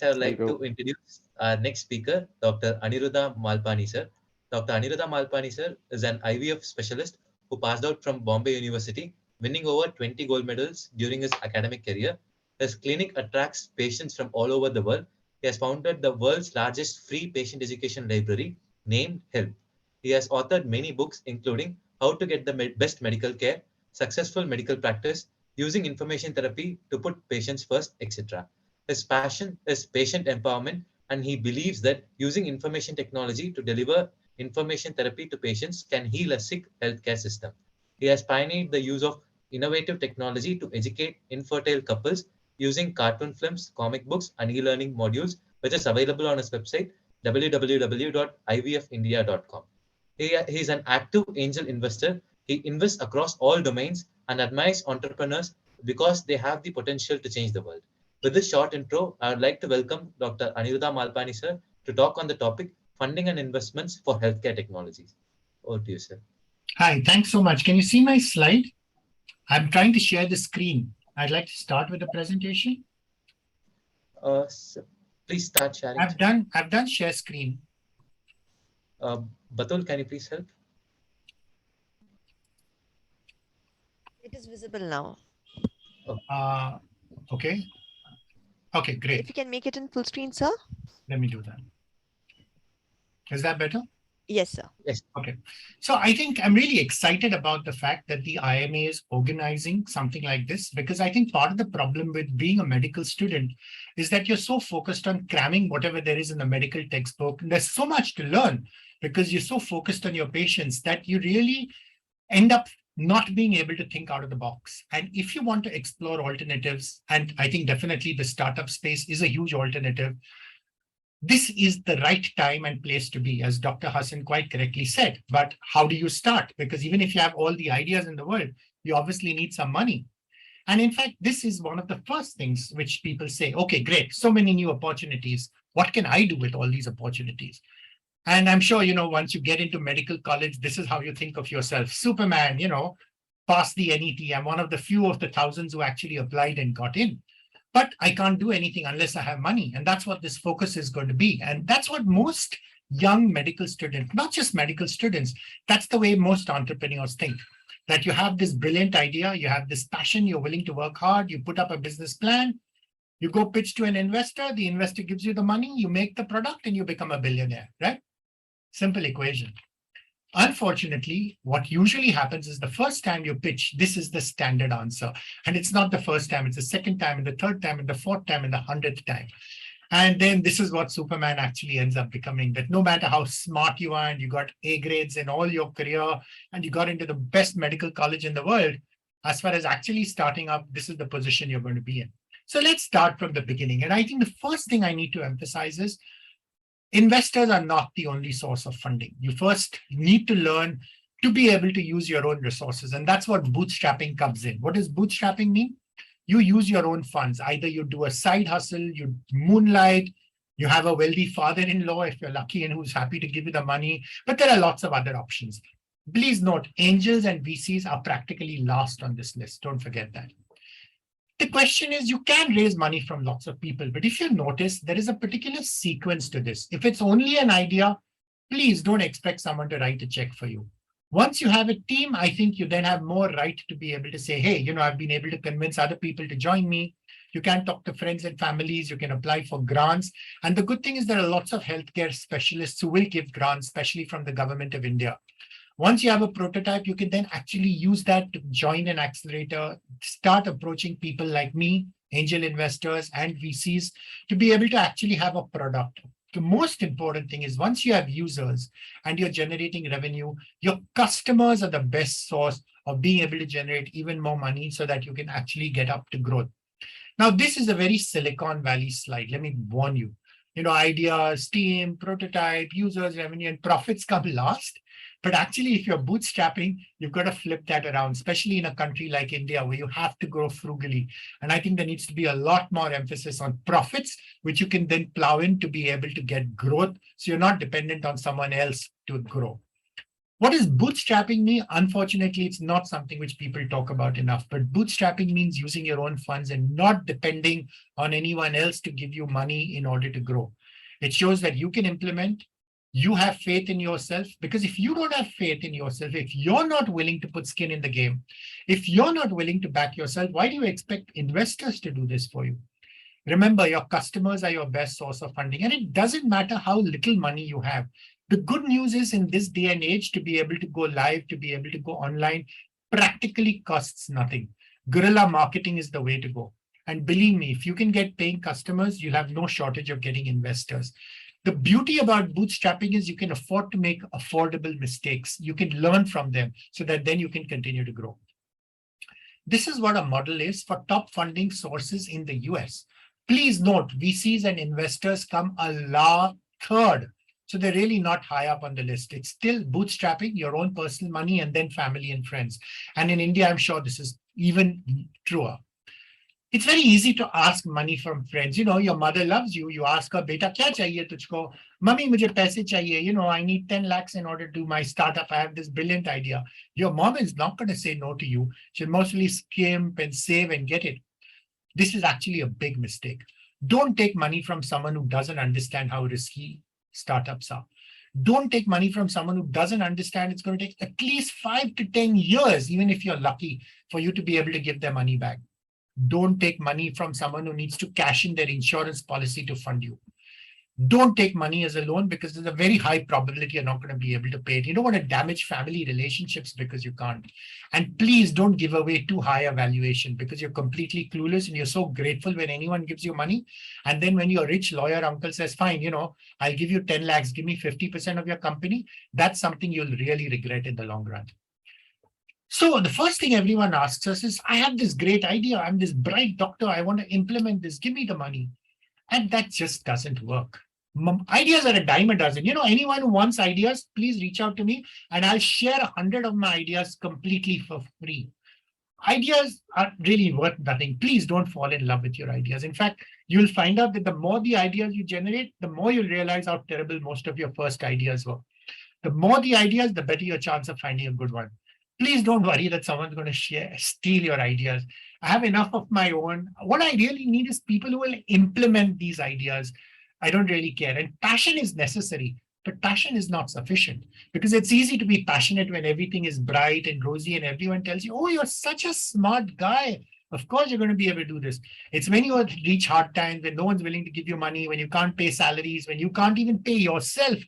I would Thank like you. to introduce our next speaker, Dr. Anirudha Malpani, sir. Dr. Anirudha Malpani, sir, is an IVF specialist who passed out from Bombay University, winning over 20 gold medals during his academic career. His clinic attracts patients from all over the world. He has founded the world's largest free patient education library named HELP. He has authored many books, including How to Get the Best Medical Care, Successful Medical Practice, Using Information Therapy to Put Patients First, etc. His passion is patient empowerment, and he believes that using information technology to deliver information therapy to patients can heal a sick healthcare system. He has pioneered the use of innovative technology to educate infertile couples using cartoon films, comic books, and e-learning modules, which is available on his website www.ivfindia.com. He is an active angel investor. He invests across all domains and admires entrepreneurs because they have the potential to change the world. With this short intro, I would like to welcome Dr. Anirudha Malpani, sir, to talk on the topic funding and investments for healthcare technologies. Over to you, sir. Hi, thanks so much. Can you see my slide? I'm trying to share the screen. I'd like to start with the presentation. Sir, please start sharing. I've done share screen. Batul, can you please help? It is visible now. Okay. Okay, great. If you can make it in full screen, sir. Let me do that. Is that better? Yes, sir. Yes. Okay. So I think I'm really excited about the fact that the IMA is organizing something like this, because I think part of the problem with being a medical student is that you're so focused on cramming whatever there is in the medical textbook. And there's so much to learn because you're so focused on your patients that you really end up not being able to think out of the box. And if you want to explore alternatives, and I think definitely the startup space is a huge alternative, this is the right time and place to be, as Dr. Hassan quite correctly said. But how do you start? Because even if you have all the ideas in the world, you obviously need some money. And in fact, this is one of the first things which people say, okay, great, so many new opportunities. What can I do with all these opportunities? And I'm sure, once you get into medical college, this is how you think of yourself. Superman, passed the NET. I'm one of the few of the thousands who actually applied and got in. But I can't do anything unless I have money. And that's what this focus is going to be. And that's what most young medical students, not just medical students, that's the way most entrepreneurs think. That you have this brilliant idea, you have this passion, you're willing to work hard, you put up a business plan, you go pitch to an investor, the investor gives you the money, you make the product, and you become a billionaire, right? Simple equation. Unfortunately, what usually happens is the first time you pitch, this is the standard answer. And it's not the first time, it's the second time, and the third time, and the fourth time, and the 100th time. And then this is what Superman actually ends up becoming, that no matter how smart you are and you got A grades in all your career and you got into the best medical college in the world, as far as actually starting up, this is the position you're going to be in. So let's start from the beginning. And I think the first thing I need to emphasize is investors are not the only source of funding. You first need to learn to be able to use your own resources. And that's what bootstrapping comes in. What does bootstrapping mean? You use your own funds. Either you do a side hustle, you moonlight, you have a wealthy father-in-law if you're lucky and who's happy to give you the money. But there are lots of other options. Please note, angels and VCs are practically last on this list. Don't forget that. The question is, you can raise money from lots of people, but if you notice, there is a particular sequence to this. If it's only an idea, please don't expect someone to write a check for you. Once you have a team, I think you then have more right to be able to say, hey, I've been able to convince other people to join me. You can talk to friends and families. You can apply for grants. And the good thing is there are lots of healthcare specialists who will give grants, especially from the government of India. Once you have a prototype, you can then actually use that to join an accelerator, start approaching people like me, angel investors and VCs, to be able to actually have a product. The most important thing is once you have users and you're generating revenue, your customers are the best source of being able to generate even more money so that you can actually get up to growth. Now, this is a very Silicon Valley slide. Let me warn you. Ideas, team, prototype, users, revenue, and profits come last. But actually, if you're bootstrapping, you've got to flip that around, especially in a country like India, where you have to grow frugally. And I think there needs to be a lot more emphasis on profits, which you can then plow in to be able to get growth. So you're not dependent on someone else to grow. What does bootstrapping mean? Unfortunately, it's not something which people talk about enough, but bootstrapping means using your own funds and not depending on anyone else to give you money in order to grow. It shows that you can implement, you have faith in yourself, because if you don't have faith in yourself, if you're not willing to put skin in the game, if you're not willing to back yourself, why do you expect investors to do this for you? Remember, your customers are your best source of funding, and it doesn't matter how little money you have. The good news is in this day and age, to be able to go live, to be able to go online, practically costs nothing. Guerrilla marketing is the way to go. And believe me, if you can get paying customers, you'll have no shortage of getting investors. The beauty about bootstrapping is you can afford to make affordable mistakes. You can learn from them so that then you can continue to grow. This is what a model is for top funding sources in the US. Please note, VCs and investors come a la third. So they're really not high up on the list. It's still bootstrapping, your own personal money, and then family and friends. And in India, I'm sure this is even truer. It's very easy to ask money from friends. You know, your mother loves you. You ask her, beta, kya chahiye tujhko? Mummy, mujhe paise chahiye. You know, I need 10 lakhs in order to do my startup. I have this brilliant idea. Your mom is not going to say no to you. She'll mostly skimp and save and get it. This is actually a big mistake. Don't take money from someone who doesn't understand how risky startups are. Don't take money from someone who doesn't understand it's going to take at least 5 to 10 years, even if you're lucky, for you to be able to give their money back. Don't take money from someone who needs to cash in their insurance policy to fund you. Don't take money as a loan because there's a very high probability you're not going to be able to pay it. You don't want to damage family relationships because you can't. And please don't give away too high a valuation because you're completely clueless and you're so grateful when anyone gives you money. And then when your rich lawyer uncle says, fine, you know, I'll give you 10 lakhs, give me 50% of your company. That's something you'll really regret in the long run. So the first thing everyone asks us is, I have this great idea. I'm this bright doctor. I want to implement this. Give me the money. And that just doesn't work. Ideas are a dime a dozen. You know, anyone who wants ideas, please reach out to me and I'll share 100 of my ideas completely for free. Ideas are really worth nothing. Please don't fall in love with your ideas. In fact, you'll find out that the more the ideas you generate, the more you'll realize how terrible most of your first ideas were. The more the ideas, the better your chance of finding a good one. Please don't worry that someone's going to steal your ideas. I have enough of my own. What I really need is people who will implement these ideas. I don't really care. And passion is necessary, but passion is not sufficient because it's easy to be passionate when everything is bright and rosy and everyone tells you, oh, you're such a smart guy. Of course, you're going to be able to do this. It's when you reach hard times, when no one's willing to give you money, when you can't pay salaries, when you can't even pay yourself.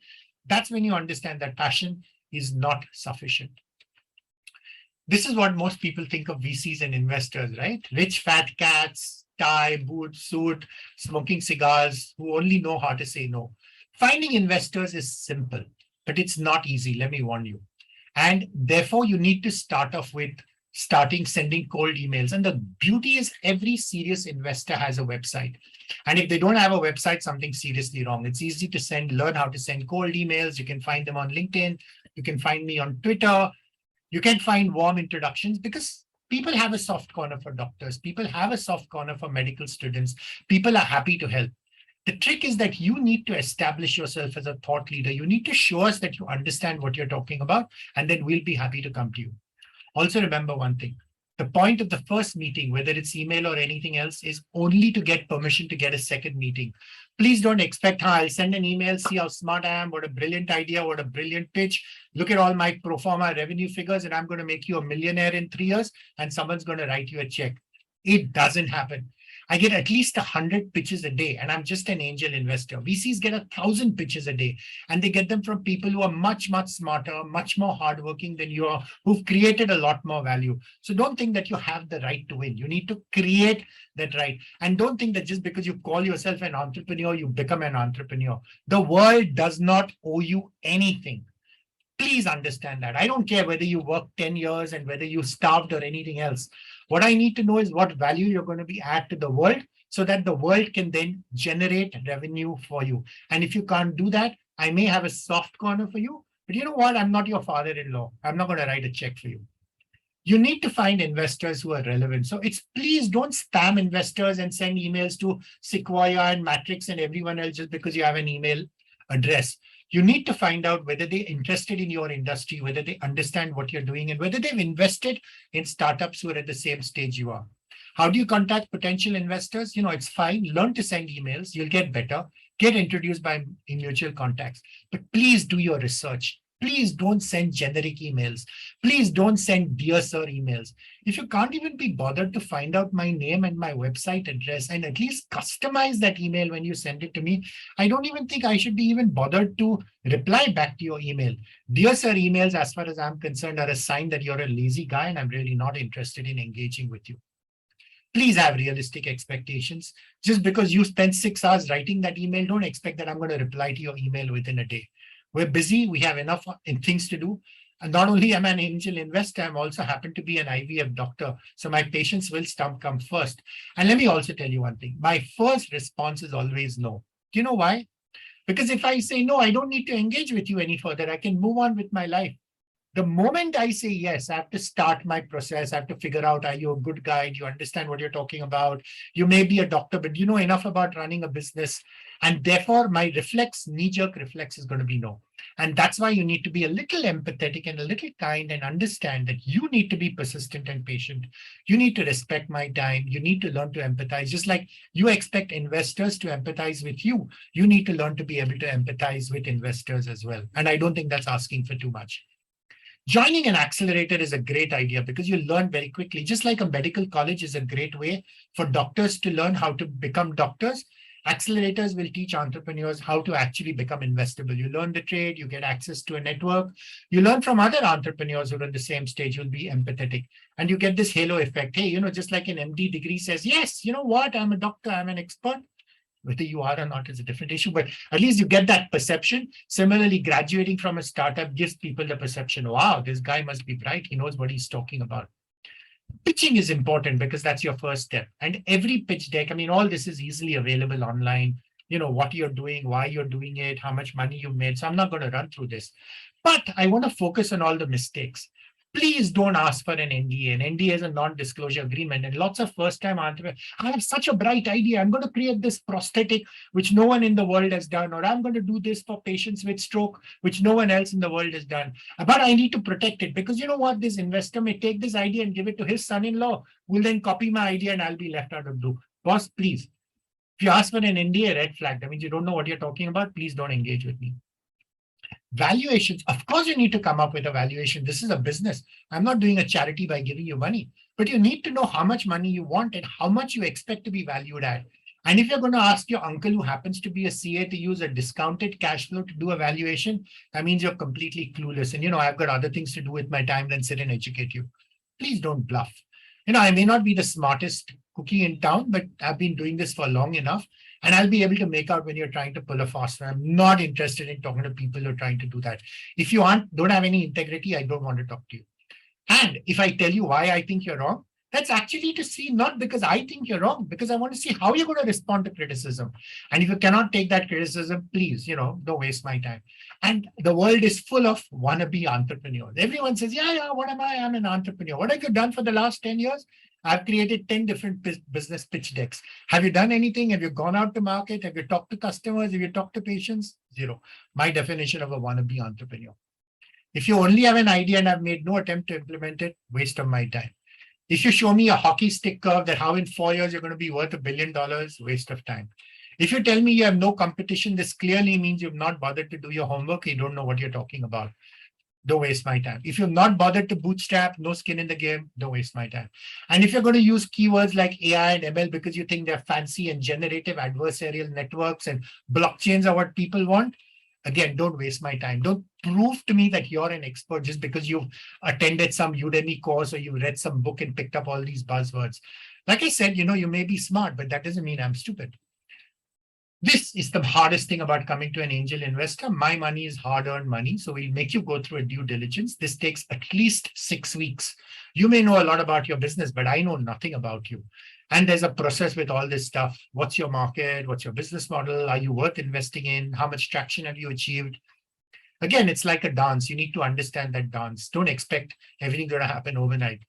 That's when you understand that passion is not sufficient. This is what most people think of VCs and investors, right? Rich fat cats, tie, boot, suit, smoking cigars, who only know how to say no. Finding investors is simple, but it's not easy, let me warn you. And therefore, you need to start off with sending cold emails. And the beauty is every serious investor has a website. And if they don't have a website, something's seriously wrong. It's easy to learn how to send cold emails. You can find them on LinkedIn. You can find me on Twitter. You can find warm introductions because people have a soft corner for doctors. People have a soft corner for medical students. People are happy to help. The trick is that you need to establish yourself as a thought leader. You need to show us that you understand what you're talking about, and then we'll be happy to come to you. Also remember one thing. The point of the first meeting, whether it's email or anything else, is only to get permission to get a second meeting. Please don't expect, I'll send an email, see how smart I am, what a brilliant idea, what a brilliant pitch. Look at all my pro forma revenue figures, and I'm going to make you a millionaire in 3 years, and someone's going to write you a check. It doesn't happen. I get at least 100 pitches a day, and I'm just an angel investor. VCs get 1,000 pitches a day, and they get them from people who are much, much smarter, much more hardworking than you are, who've created a lot more value. So don't think that you have the right to win. You need to create that right. And don't think that just because you call yourself an entrepreneur, you become an entrepreneur. The world does not owe you anything. Please understand that. I don't care whether you work 10 years and whether you starved or anything else. What I need to know is what value you're going to be add to the world so that the world can then generate revenue for you. And if you can't do that, I may have a soft corner for you, but you know what? I'm not your father-in-law. I'm not going to write a check for you. You need to find investors who are relevant. So please don't spam investors and send emails to Sequoia and Matrix and everyone else just because you have an email address. You need to find out whether they're interested in your industry, whether they understand what you're doing, and whether they've invested in startups who are at the same stage you are. How do you contact potential investors? It's fine. Learn to send emails. You'll get better. Get introduced by mutual contacts. But please do your research. Please don't send generic emails. Please don't send dear sir emails. If you can't even be bothered to find out my name and my website address and at least customize that email when you send it to me, I don't even think I should be even bothered to reply back to your email. Dear sir emails, as far as I'm concerned, are a sign that you're a lazy guy and I'm really not interested in engaging with you. Please have realistic expectations. Just because you spent 6 hours writing that email, don't expect that I'm going to reply to your email within a day. We're busy. We have enough things to do. And not only am I an angel investor, I'm also happen to be an IVF doctor. So my patients will come first. And let me also tell you one thing. My first response is always no. Do you know why? Because if I say no, I don't need to engage with you any further. I can move on with my life. The moment I say yes, I have to start my process. I have to figure out, are you a good guy? Do you understand what you're talking about? You may be a doctor, but you know enough about running a business. And therefore, my knee-jerk reflex is going to be no. And that's why you need to be a little empathetic and a little kind and understand that you need to be persistent and patient. You need to respect my time. You need to learn to empathize. Just like you expect investors to empathize with you, you need to learn to be able to empathize with investors as well. And I don't think that's asking for too much. Joining an accelerator is a great idea because you learn very quickly. Just like a medical college is a great way for doctors to learn how to become doctors, accelerators will teach entrepreneurs how to actually become investable. You learn the trade, you get access to a network, you learn from other entrepreneurs who are at the same stage, you'll be empathetic. And you get this halo effect. Hey, just like an MD degree says, yes, you know what, I'm a doctor, I'm an expert. Whether you are or not is a different issue, but at least you get that perception. Similarly, graduating from a startup gives people the perception, wow, this guy must be bright. He knows what he's talking about. Pitching is important because that's your first step. And every pitch deck, all this is easily available online. What you're doing, why you're doing it, how much money you made. So I'm not going to run through this. But I want to focus on all the mistakes. Please don't ask for an NDA. An NDA is a non-disclosure agreement. And lots of first-time entrepreneurs, I have such a bright idea. I'm going to create this prosthetic, which no one in the world has done. Or I'm going to do this for patients with stroke, which no one else in the world has done. But I need to protect it because you know what? This investor may take this idea and give it to his son-in-law, who will then copy my idea and I'll be left out of the loop. Boss, please. If you ask for an NDA, red flag. That means you don't know what you're talking about. Please don't engage with me. Valuations, of course, you need to come up with a valuation. This is a business. I'm not doing a charity by giving you money, but you need to know how much money you want and how much you expect to be valued at. And if you're going to ask your uncle who happens to be a CA to use a discounted cash flow to do a valuation, that means you're completely clueless. And, I've got other things to do with my time than sit and educate you. Please don't bluff. I may not be the smartest cookie in town, but I've been doing this for long enough. And I'll be able to make out when you're trying to pull a fast one. I'm not interested in talking to people who are trying to do that. If you don't have any integrity, I don't want to talk to you. And if I tell you why I think you're wrong, that's actually to see, not because I think you're wrong, because I want to see how you're going to respond to criticism. And if you cannot take that criticism, please, don't waste my time. And the world is full of wannabe entrepreneurs. Everyone says, yeah, what am I? I'm an entrepreneur. What have you done for the last 10 years? I've created 10 different business pitch decks. Have you done anything? Have you gone out to market? Have you talked to customers? Have you talked to patients? Zero. My definition of a wannabe entrepreneur. If you only have an idea and have made no attempt to implement it, waste of my time. If you show me a hockey stick curve that how in 4 years you're going to be worth $1 billion, waste of time. If you tell me you have no competition, this clearly means you've not bothered to do your homework. You don't know what you're talking about. Don't waste my time. If you've not bothered to bootstrap, no skin in the game, don't waste my time. And if you're going to use keywords like AI and ML because you think they're fancy and generative adversarial networks and blockchains are what people want, again, don't waste my time. Don't prove to me that you're an expert just because you've attended some Udemy course or you read some book and picked up all these buzzwords. Like I said, you may be smart, but that doesn't mean I'm stupid. This is the hardest thing about coming to an angel investor. My money is hard-earned money, so we'll make you go through a due diligence. This takes at least 6 weeks. You may know a lot about your business, but I know nothing about you. And there's a process with all this stuff. What's your market? What's your business model? Are you worth investing in? How much traction have you achieved? Again, it's like a dance. You need to understand that dance. Don't expect everything going to happen overnight.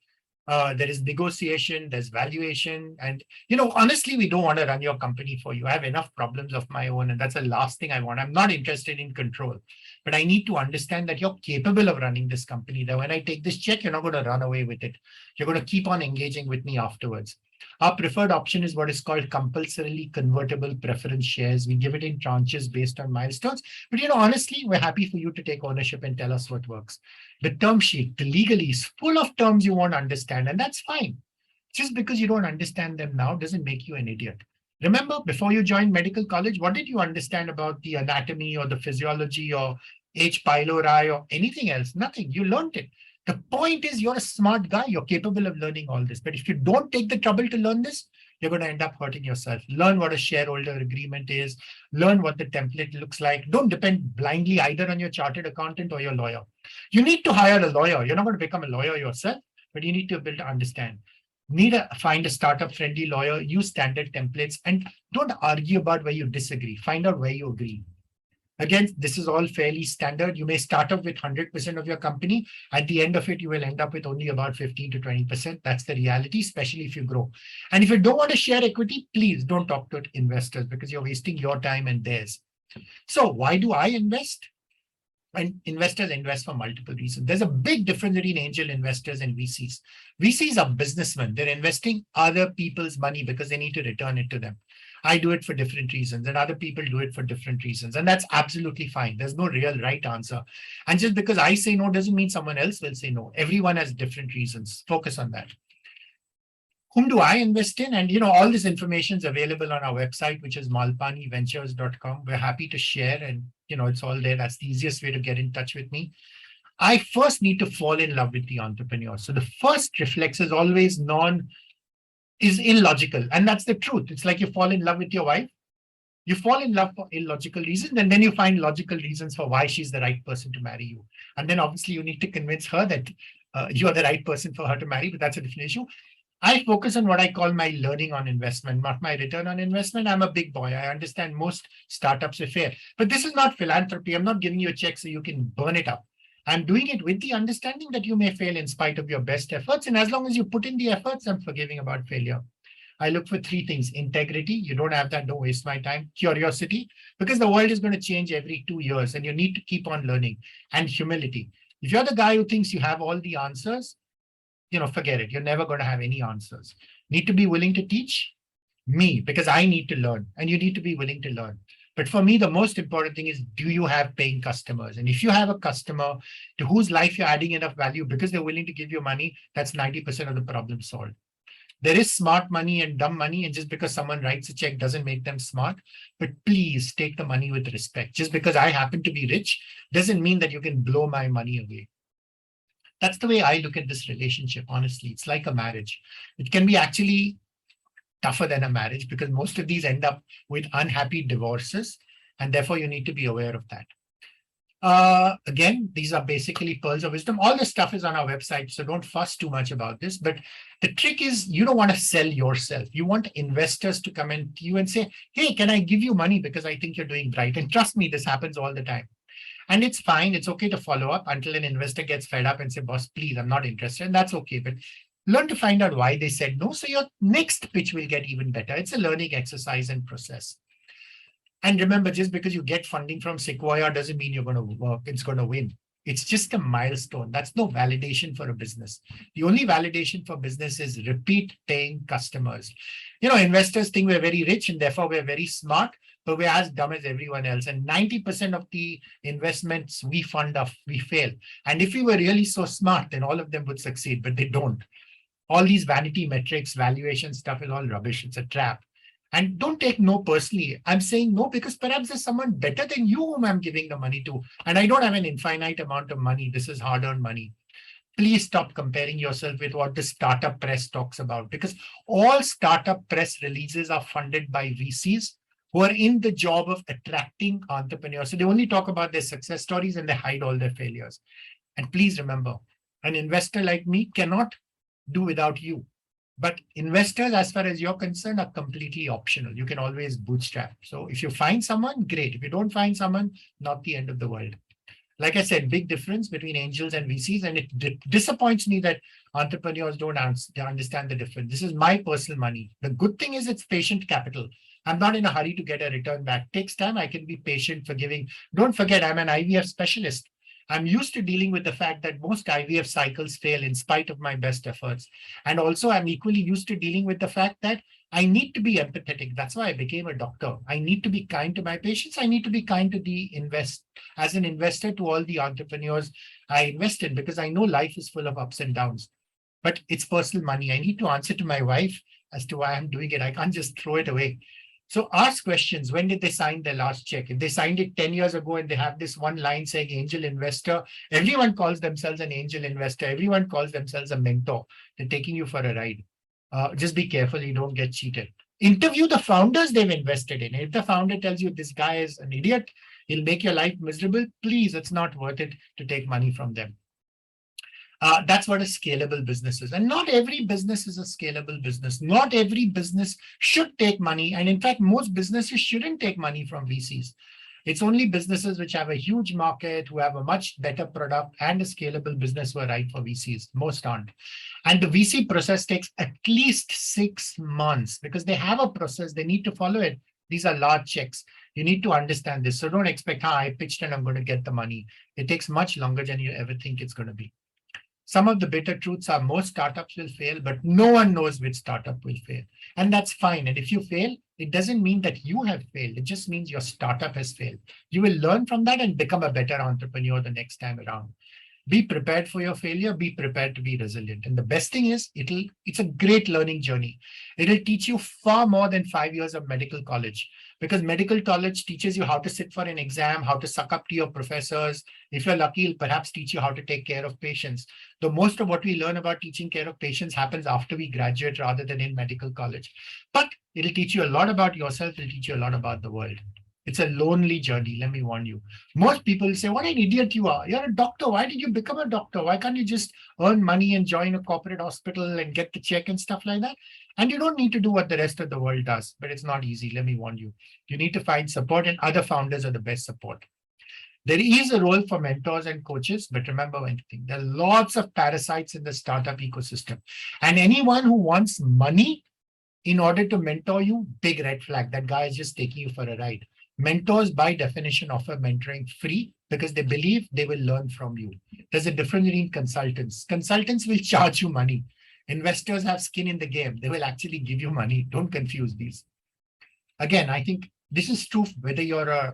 There is negotiation, there's valuation. And, honestly, we don't want to run your company for you. I have enough problems of my own, and that's the last thing I want. I'm not interested in control, but I need to understand that you're capable of running this company, that when I take this check, you're not going to run away with it. You're going to keep on engaging with me afterwards. Our preferred option is what is called compulsorily convertible preference shares. We give it in tranches based on milestones. But, honestly, we're happy for you to take ownership and tell us what works. The term sheet, the legalese, full of terms you won't understand, and that's fine. Just because you don't understand them now doesn't make you an idiot. Remember, before you joined medical college, what did you understand about the anatomy or the physiology or H. pylori or anything else? Nothing. You learned it. The point is you're a smart guy. You're capable of learning all this. But if you don't take the trouble to learn this, you're going to end up hurting yourself. Learn what a shareholder agreement is. Learn what the template looks like. Don't depend blindly either on your chartered accountant or your lawyer. You need to hire a lawyer. You're not going to become a lawyer yourself, but you need to be able to understand. Find a startup-friendly lawyer, use standard templates, and don't argue about where you disagree. Find out where you agree. Again, this is all fairly standard. You may start off with 100% of your company. At the end of it, you will end up with only about 15 to 20%. That's the reality, especially if you grow. And if you don't want to share equity, please don't talk to investors because you're wasting your time and theirs. So why do I invest? And investors invest for multiple reasons. There's a big difference between angel investors and VCs. VCs are businessmen. They're investing other people's money because they need to return it to them. I do it for different reasons, and other people do it for different reasons. And that's absolutely fine. There's no real right answer. And just because I say no doesn't mean someone else will say no. Everyone has different reasons. Focus on that. Whom do I invest in? And all this information is available on our website, which is malpaniventures.com. We're happy to share, and it's all there. That's the easiest way to get in touch with me. I first need to fall in love with the entrepreneur. So the first reflex is always is illogical. And that's the truth. It's like you fall in love with your wife. You fall in love for illogical reasons, and then you find logical reasons for why she's the right person to marry you. And then obviously you need to convince her that you're the right person for her to marry, but that's a different issue. I focus on what I call my learning on investment, not my return on investment. I'm a big boy. I understand most startups are fair, but this is not philanthropy. I'm not giving you a check so you can burn it up. I'm doing it with the understanding that you may fail in spite of your best efforts. And as long as you put in the efforts, I'm forgiving about failure. I look for three things: integrity. You don't have that, don't waste my time. Curiosity, because the world is going to change every 2 years and you need to keep on learning. And humility. If you're the guy who thinks you have all the answers, forget it. You're never going to have any answers. Need to be willing to teach me because I need to learn, and you need to be willing to learn. But for me, the most important thing is, do you have paying customers? And if you have a customer to whose life you're adding enough value because they're willing to give you money, that's 90% of the problem solved. There is smart money and dumb money, and just because someone writes a check doesn't make them smart. But please take the money with respect. Just because I happen to be rich doesn't mean that you can blow my money away. That's the way I look at this relationship, honestly. It's like a marriage. It can be actually tougher than a marriage because most of these end up with unhappy divorces, and therefore you need to be aware of that. Again, these are basically pearls of wisdom. All this stuff is on our website, so don't fuss too much about this. But the trick is you don't want to sell yourself. You want investors to come in to you and say, hey, can I give you money because I think you're doing right? And trust me, this happens all the time. And it's fine. It's okay to follow up until an investor gets fed up and say, boss, please, I'm not interested. And that's okay. But learn to find out why they said no, so your next pitch will get even better. It's a learning exercise and process. And remember, just because you get funding from Sequoia doesn't mean you're going to work. It's going to win. It's just a milestone. That's no validation for a business. The only validation for business is repeat paying customers. Investors think we're very rich and therefore we're very smart, but we're as dumb as everyone else. And 90% of the investments we fund, we fail. And if we were really so smart, then all of them would succeed, but they don't. All these vanity metrics, valuation stuff is all rubbish. It's a trap. And don't take no personally. I'm saying no because perhaps there's someone better than you whom I'm giving the money to. And I don't have an infinite amount of money. This is hard-earned money. Please stop comparing yourself with what the startup press talks about, because all startup press releases are funded by VCs who are in the job of attracting entrepreneurs. So they only talk about their success stories and they hide all their failures. And please remember, an investor like me cannot do without you. But investors, as far as you're concerned, are completely optional. You can always bootstrap. So if you find someone, great. If you don't find someone, not the end of the world. Like I said, big difference between angels and VCs, and it disappoints me that entrepreneurs don't understand the difference. This is my personal money. The good thing is it's patient capital. I'm not in a hurry to get a return back. It takes time. I can be patient, forgiving. Don't forget, I'm an IVF specialist. I'm used to dealing with the fact that most IVF cycles fail in spite of my best efforts. And also, I'm equally used to dealing with the fact that I need to be empathetic. That's why I became a doctor. I need to be kind to my patients. I need to be kind to as an investor to all the entrepreneurs I invest in, because I know life is full of ups and downs. But it's personal money. I need to answer to my wife as to why I'm doing it. I can't just throw it away. So ask questions. When did they sign their last check? If they signed it 10 years ago and they have this one line saying angel investor, everyone calls themselves an angel investor. Everyone calls themselves a mentor. They're taking you for a ride. Just be careful you don't get cheated. Interview the founders they've invested in. If the founder tells you this guy is an idiot, he'll make your life miserable, please, it's not worth it to take money from them. That's what a scalable business is. And not every business is a scalable business. Not every business should take money. And in fact, most businesses shouldn't take money from VCs. It's only businesses which have a huge market, who have a much better product and a scalable business who are right for VCs. Most aren't. And the VC process takes at least 6 months because they have a process. They need to follow it. These are large checks. You need to understand this. So don't expect, I pitched and I'm going to get the money. It takes much longer than you ever think it's going to be. Some of the bitter truths are most startups will fail, but no one knows which startup will fail. And that's fine. And if you fail, it doesn't mean that you have failed. It just means your startup has failed. You will learn from that and become a better entrepreneur the next time around. Be prepared for your failure. Be prepared to be resilient. And the best thing is, it's a great learning journey. It'll teach you far more than 5 years of medical college, because medical college teaches you how to sit for an exam, how to suck up to your professors. If you're lucky, it'll perhaps teach you how to take care of patients. Though most of what we learn about taking care of patients happens after we graduate rather than in medical college. But it'll teach you a lot about yourself. It'll teach you a lot about the world. It's a lonely journey, let me warn you. Most people say, what an idiot you are. You're a doctor. Why did you become a doctor? Why can't you just earn money and join a corporate hospital and get the check and stuff like that? And you don't need to do what the rest of the world does, but it's not easy, let me warn you. You need to find support, and other founders are the best support. There is a role for mentors and coaches, but remember one thing, there are lots of parasites in the startup ecosystem. And anyone who wants money in order to mentor you, big red flag. That guy is just taking you for a ride. Mentors, by definition, offer mentoring free because they believe they will learn from you. There's a difference between consultants. Consultants will charge you money. Investors have skin in the game. They will actually give you money. Don't confuse these. Again, I think this is true whether you're an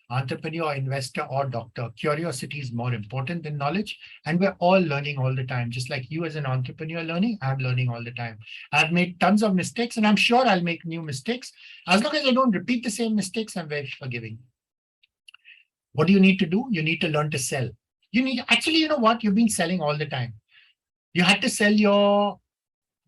entrepreneur, investor, or doctor. Curiosity is more important than knowledge. And we're all learning all the time. Just like you as an entrepreneur learning, I'm learning all the time. I've made tons of mistakes, and I'm sure I'll make new mistakes. As long as I don't repeat the same mistakes, I'm very forgiving. What do you need to do? You need to learn to sell. Actually, you know what? You've been selling all the time. You had to sell your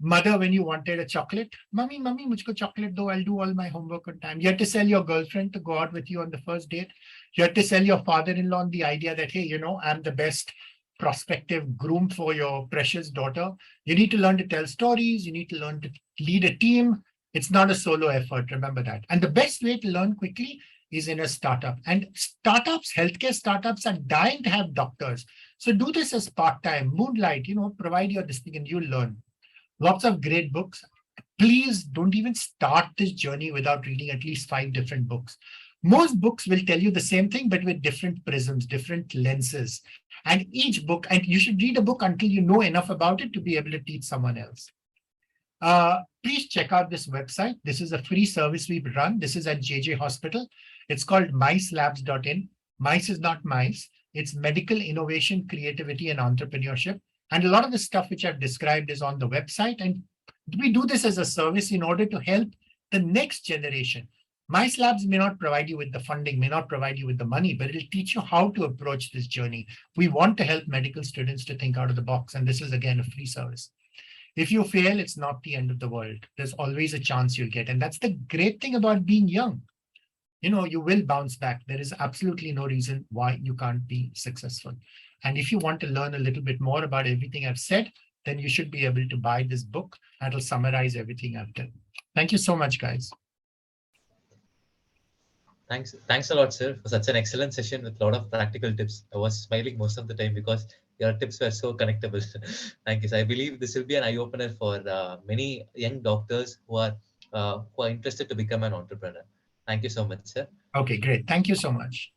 mother when you wanted a chocolate. Mummy, mujhko chocolate do, I'll do all my homework on time. You had to sell your girlfriend to go out with you on the first date. You had to sell your father-in-law on the idea that, hey, I'm the best prospective groom for your precious daughter. You need to learn to tell stories. You need to learn to lead a team. It's not a solo effort, remember that. And the best way to learn quickly is in a startup. And startups, healthcare startups are dying to have doctors. So do this as part-time, moonlight, provide your this thing and you'll learn. Lots of great books. Please don't even start this journey without reading at least 5 different books. Most books will tell you the same thing, but with different prisms, different lenses. And each book, and you should read a book until you know enough about it to be able to teach someone else. Please check out this website. This is a free service we run. This is at JJ Hospital. It's called micelabs.in. Mice is not mice. It's medical innovation, creativity, and entrepreneurship. And a lot of the stuff which I've described is on the website. And we do this as a service in order to help the next generation. Mice Labs may not provide you with the funding, may not provide you with the money, but it'll teach you how to approach this journey. We want to help medical students to think out of the box. And this is, again, a free service. If you fail, it's not the end of the world. There's always a chance you'll get. And that's the great thing about being young. You will bounce back. There is absolutely no reason why you can't be successful. And if you want to learn a little bit more about everything I've said, then you should be able to buy this book. That'll summarize everything I've done. Thank you so much, guys. Thanks a lot, sir, for such an excellent session with a lot of practical tips. I was smiling most of the time because your tips were so connectable. Thank you, sir. I believe this will be an eye opener for many young doctors who are interested to become an entrepreneur. Thank you so much, sir. Okay, great. Thank you so much.